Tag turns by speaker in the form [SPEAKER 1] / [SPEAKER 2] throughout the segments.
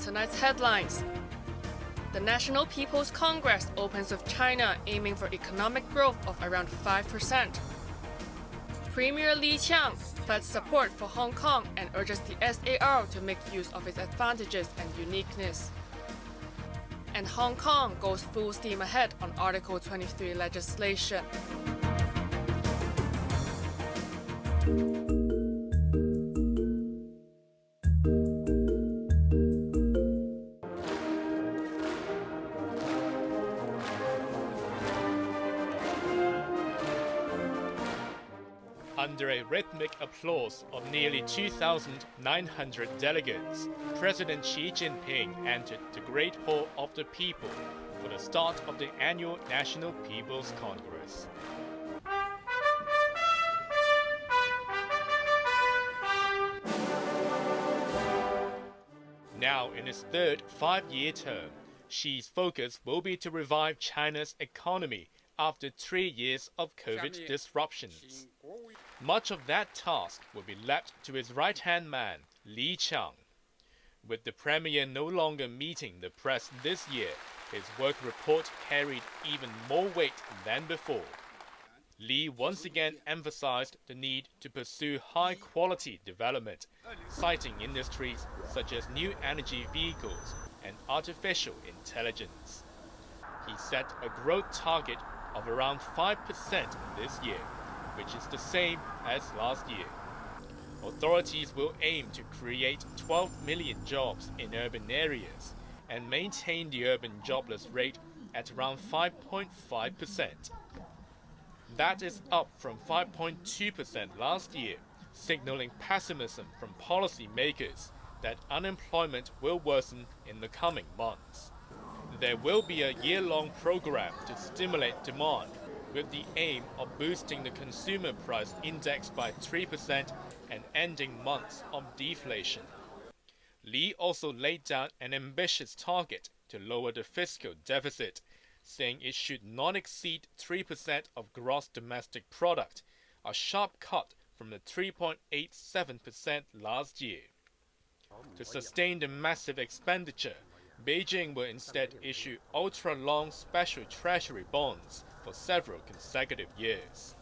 [SPEAKER 1] tonight's headlines. The National People's Congress opens with China aiming for economic growth of around 5%. Premier Li Qiang pledged support for Hong Kong and urges the SAR to make use of its advantages and uniqueness. And Hong Kong goes full steam ahead on Article 23 legislation.
[SPEAKER 2] Under a rhythmic applause of nearly 2,900 delegates, President Xi Jinping entered the Great Hall of the People for the start of the annual National People's Congress. Now in his third five-year term, Xi's focus will be to revive China's economy after 3 years of COVID disruptions. Much of that task will be left to his right-hand man, Li Qiang. With the premier no longer meeting the press this year, his work report carried even more weight than before. Li once again emphasized the need to pursue high-quality development, citing industries such as new energy vehicles and artificial intelligence. He set a growth target of around 5% this year, which is the same as last year. Authorities will aim to create 12 million jobs in urban areas and maintain the urban jobless rate at around 5.5%. That is up from 5.2% last year, signaling pessimism from policymakers that unemployment will worsen in the coming months. There will be a year-long program to stimulate demand, with the aim of boosting the consumer price index by 3% and ending months of deflation. Li also laid down an ambitious target to lower the fiscal deficit, saying it should not exceed 3% of gross domestic product, a sharp cut from the 3.87% last year. To sustain the massive expenditure, Beijing will instead issue ultra-long special treasury bonds for several consecutive years.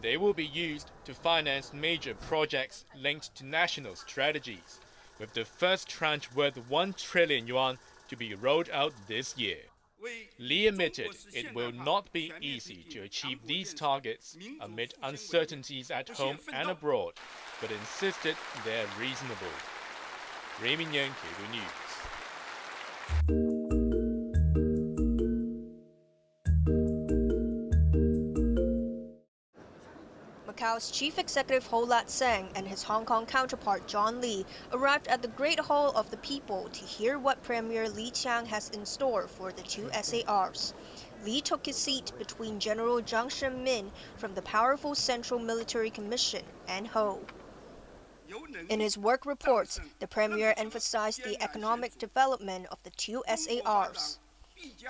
[SPEAKER 2] They will be used to finance major projects linked to national strategies, with the first tranche worth 1 trillion yuan to be rolled out this year. Li admitted it will not be easy to achieve these targets amid uncertainties at home and abroad, but insisted they're reasonable. Raymond Yang, Cable News.
[SPEAKER 3] Macau's Chief Executive Ho Lat-seng and his Hong Kong counterpart John Lee arrived at the Great Hall of the People to hear what Premier Li Qiang has in store for the two SARs. Li took his seat between General Zhang Shenmin from the powerful Central Military Commission and Ho. In his work reports, the Premier emphasized the economic development of the two SARs.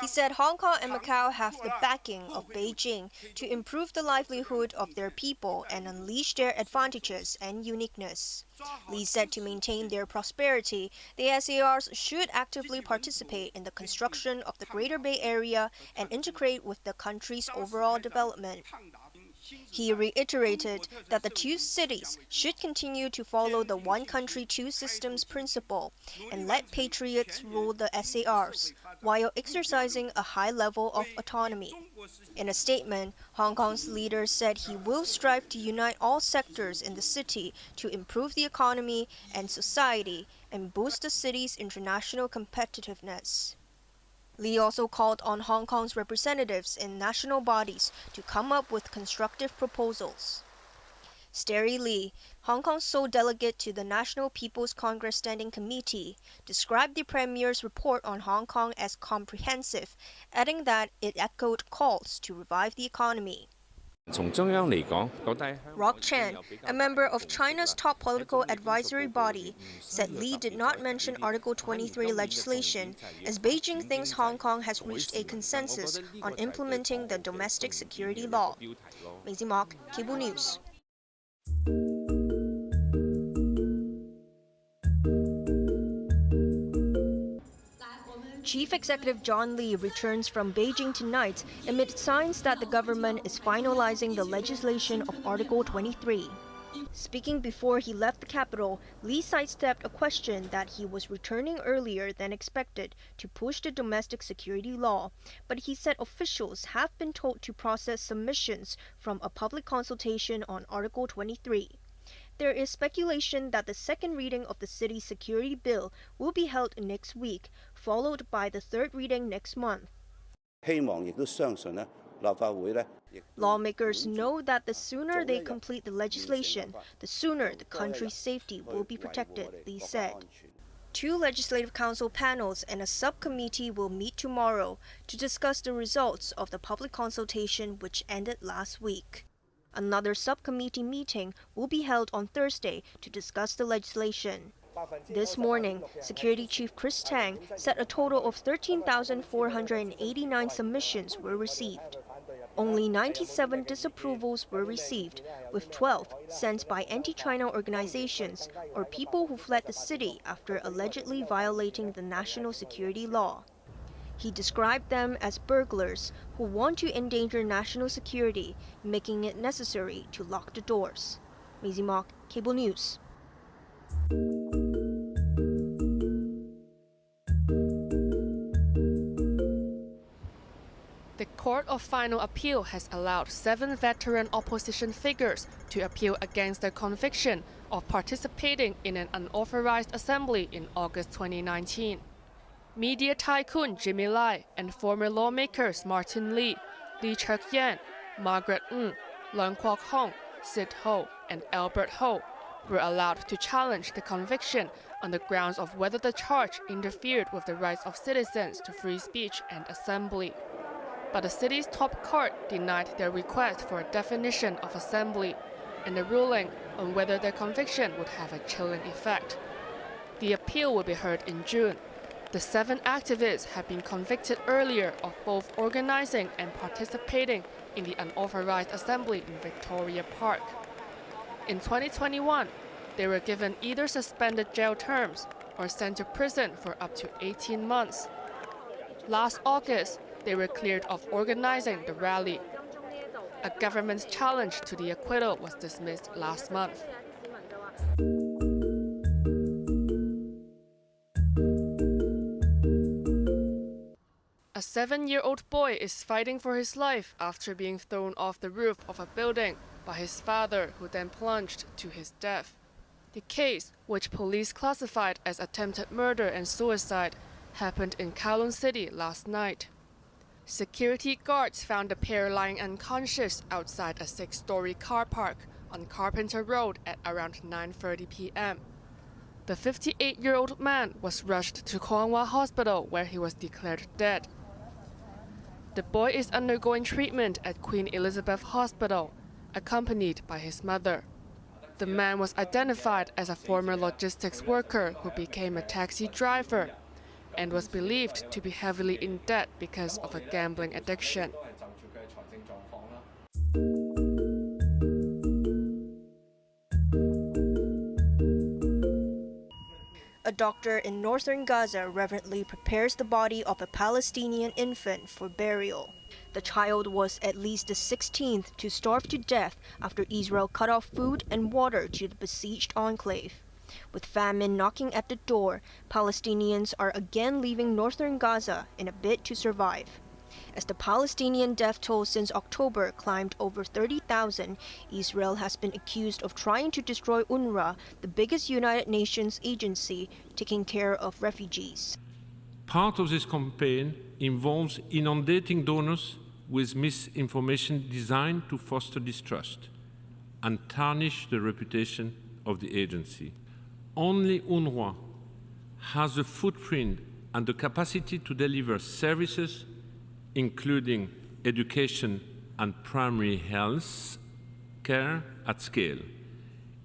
[SPEAKER 3] He said Hong Kong and Macau have the backing of Beijing to improve the livelihood of their people and unleash their advantages and uniqueness. Li said to maintain their prosperity, the SARs should actively participate in the construction of the Greater Bay Area and integrate with the country's overall development. He reiterated that the two cities should continue to follow the one country, two systems principle and let patriots rule the SARs, while exercising a high level of autonomy. In a statement, Hong Kong's leader said he will strive to unite all sectors in the city to improve the economy and society and boost the city's international competitiveness. Li also called on Hong Kong's representatives in national bodies to come up with constructive proposals. Sterry Lee, Hong Kong's sole delegate to the National People's Congress Standing Committee, described the Premier's report on Hong Kong as comprehensive, adding that it echoed calls to revive the economy. Rock Chan, a member of China's top political advisory body, said Li did not mention Article 23 legislation, as Beijing thinks Hong Kong has reached a consensus on implementing the domestic security law. Maisie Mok, Cable News. Chief Executive John Li returns from Beijing tonight amid signs that the government is finalizing the legislation of Article 23. Speaking before he left the capital, Li sidestepped a question that he was returning earlier than expected to push the domestic security law, but he said officials have been told to process submissions from a public consultation on Article 23. There is speculation that the second reading of the city's security bill will be held next week, followed by the third reading next month. Lawmakers know that the sooner they complete the legislation, the sooner the country's safety will be protected, Li said. 2 Legislative Council panels and a subcommittee will meet tomorrow to discuss the results of the public consultation which ended last week. Another subcommittee meeting will be held on Thursday to discuss the legislation. This morning, Security Chief Chris Tang said a total of 13,489 submissions were received. Only 97 disapprovals were received, with 12 sent by anti-China organizations or people who fled the city after allegedly violating the national security law. He described them as burglars who want to endanger national security, making it necessary to lock the doors. Maisie Mok, Cable News.
[SPEAKER 1] The Court of Final Appeal has allowed 7 veteran opposition figures to appeal against their conviction of participating in an unauthorized assembly in August 2019. Media tycoon Jimmy Lai and former lawmakers Martin Li, Li Qiang, Margaret Ng, Leung Kwok Hong, Sid Ho, and Albert Ho were allowed to challenge the conviction on the grounds of whether the charge interfered with the rights of citizens to free speech and assembly. But the city's top court denied their request for a definition of assembly and a ruling on whether their conviction would have a chilling effect. The appeal will be heard in June. The 7 activists have been convicted earlier of both organizing and participating in the unauthorized assembly in Victoria Park. In 2021, they were given either suspended jail terms or sent to prison for up to 18 months. Last August, they were cleared of organizing the rally. A government's challenge to the acquittal was dismissed last month. A 7-year-old boy is fighting for his life after being thrown off the roof of a building by his father, who then plunged to his death. The case, which police classified as attempted murder and suicide, happened in Kowloon City last night. Security guards found the pair lying unconscious outside a 6-story car park on Carpenter Road at around 9:30 p.m. The 58-year-old man was rushed to Kwong Wah Hospital, where he was declared dead. The boy is undergoing treatment at Queen Elizabeth Hospital, accompanied by his mother. The man was identified as a former logistics worker who became a taxi driver and was believed to be heavily in debt because of a gambling addiction.
[SPEAKER 3] A doctor in northern Gaza reverently prepares the body of a Palestinian infant for burial. The child was at least the 16th to starve to death after Israel cut off food and water to the besieged enclave. With famine knocking at the door, Palestinians are again leaving northern Gaza in a bid to survive. As the Palestinian death toll since October climbed over 30,000, Israel has been accused of trying to destroy UNRWA, the biggest United Nations agency taking care of refugees.
[SPEAKER 4] Part of this campaign involves inundating donors with misinformation designed to foster distrust and tarnish the reputation of the agency. Only UNRWA has the footprint and the capacity to deliver services, including education and primary health care at scale,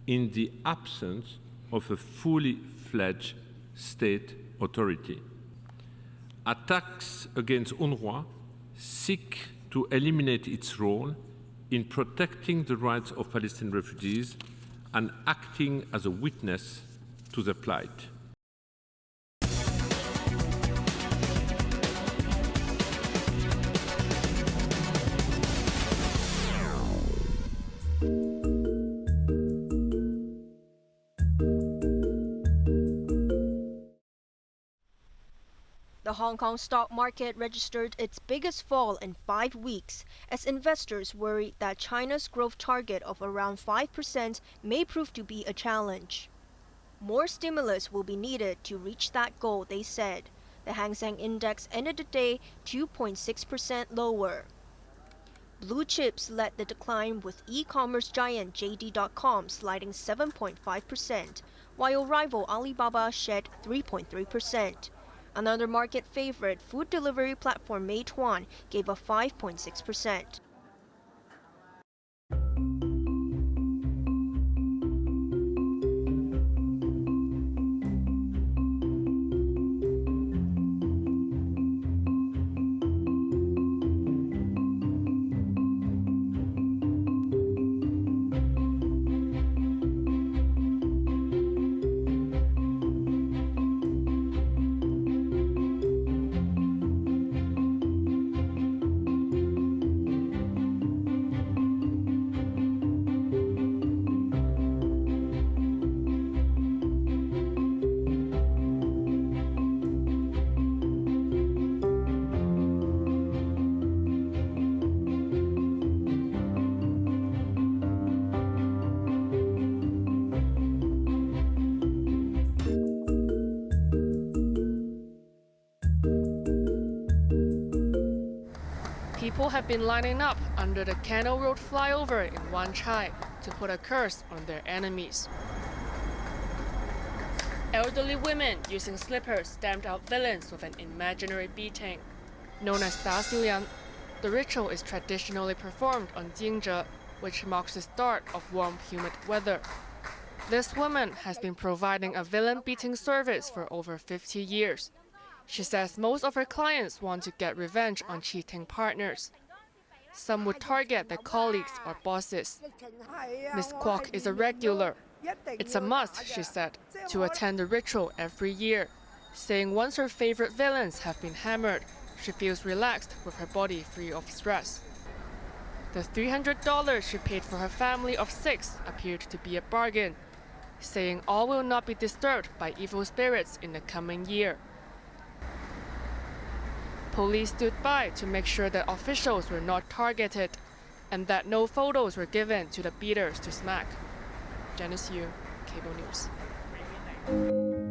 [SPEAKER 4] in the absence of a fully fledged state authority. Attacks against UNRWA seek to eliminate its role in protecting the rights of Palestinian refugees and acting as a witness to their plight.
[SPEAKER 3] The Hong Kong stock market registered its biggest fall in 5 weeks as investors worry that China's growth target of around 5% may prove to be a challenge. More stimulus will be needed to reach that goal, they said. The Hang Seng Index ended the day 2.6% lower. Blue chips led the decline with e-commerce giant JD.com sliding 7.5%, while rival Alibaba shed 3.3%. Another market favorite, food delivery platform Meituan, gave a 5.6%.
[SPEAKER 1] People have been lining up under the Canal Road flyover in Wan Chai to put a curse on their enemies. Elderly women using slippers stamped out villains with an imaginary beating. Known as Da Xiulian, the ritual is traditionally performed on Jingzhe, which marks the start of warm, humid weather. This woman has been providing a villain beating service for over 50 years. She says most of her clients want to get revenge on cheating partners. Some would target their colleagues or bosses. Ms. Kwok is a regular. It's a must, she said, to attend the ritual every year, saying once her favorite villains have been hammered, she feels relaxed with her body free of stress. The $300 she paid for her family of 6 appeared to be a bargain, saying all will not be disturbed by evil spirits in the coming year. Police stood by to make sure that officials were not targeted and that no photos were given to the beaters to smack. Janice Yu, Cable News.